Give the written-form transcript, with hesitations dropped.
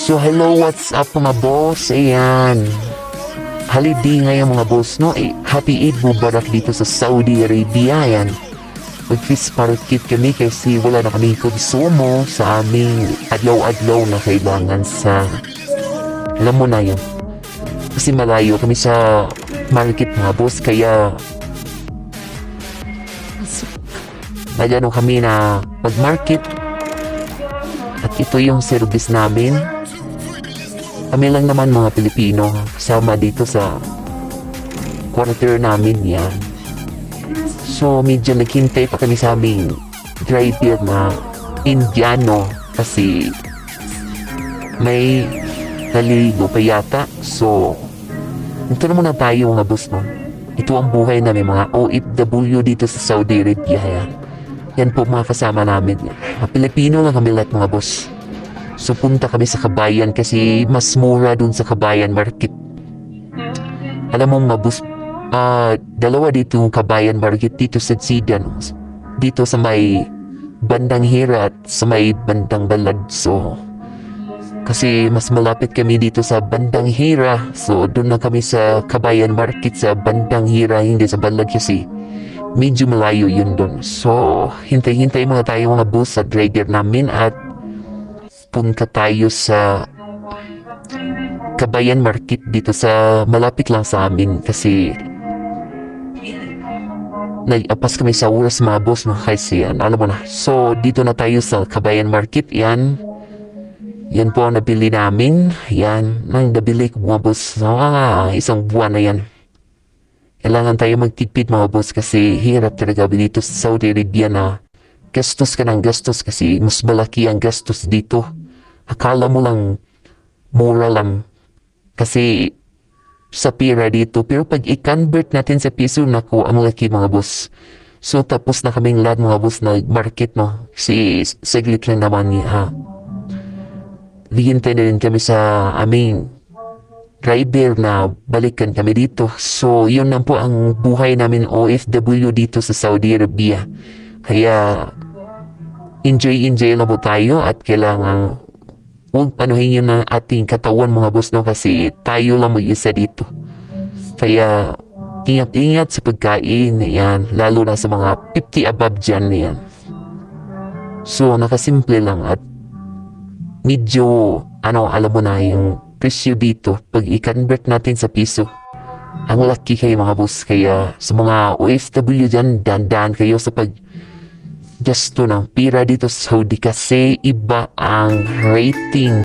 So hello, what's up mga boss? Ayan. Holiday ngayon mga boss, no? Happy Eid Mubarak dito sa Saudi Arabia. Ayan. Mag-fish market kami kasi wala na kami konsumo sa aming adlaw-adlaw na kailangan sa... Alam mo na yun. Kasi malayo kami sa market mga boss, kaya... Nagano kami na mag-market. At ito yung service namin. Kami lang naman mga Pilipino kasama dito sa quarter namin yan. So medyo naghintay pa kami sa aming driver na Indiano kasi may naligo pa yata. So ito naman na tayo mga boss, no? Ito ang buhay namin mga OFW dito sa Saudi Arabia yan. Yan po mga kasama namin. Mga Pilipino lang kami lahat mga boss. So punta kami sa Kabayan kasi mas mura dun sa Kabayan Market. Alam mo mga boss, dalawa dito yung Kabayan Market dito sa Zidan. Dito sa may bandang Hira at sa may bandang Balad. So kasi mas malapit kami dito sa bandang Hira. So doon na kami sa Kabayan Market sa bandang Hira, hindi sa Balad kasi medyo malayo yun doon. So hintay-hintay mga tayo mga boss sa driver namin at punta tayo sa Kabayan Market dito sa malapit lang sa amin kasi nag-apas kami sa oras mga boss, no? Kasi yan, alam mo na. So dito na tayo sa Kabayan Market. Yan po ang nabili namin. Yan ang nabili ko mga boss. Isang buwan na yan. Kailangan tayo magtipid mga boss kasi hirap talaga dito sa Saudi Arabia na gastos ka ng gastos kasi mas malaki ang gastos dito. Akala mo lang mura lang kasi sa pera dito, pero pag i-convert natin sa piso, naku, ang laki mga boss. So tapos na kaming lahat mga boss na market, no? Kasi saglit lang naman ha. Hihintay na rin kami sa aming driver na balikan kami dito. So yun na po ang buhay namin OFW dito sa Saudi Arabia. Kaya enjoy lang po tayo at kailangan huwag panuhin yun ng ating katawan mga boss, no? Kasi tayo lang mag-isa dito. Kaya ingat-ingat sa pagkain yan, lalo na sa mga 50 above dyan yan. So nakasimple lang at medyo alam mo na yung presyo dito pag i-convert natin sa piso. Ang laki kayo mga boss, kaya sa mga OFW dyan, dandan kayo sa gasto ng pira dito sa Saudi kasi iba ang rating.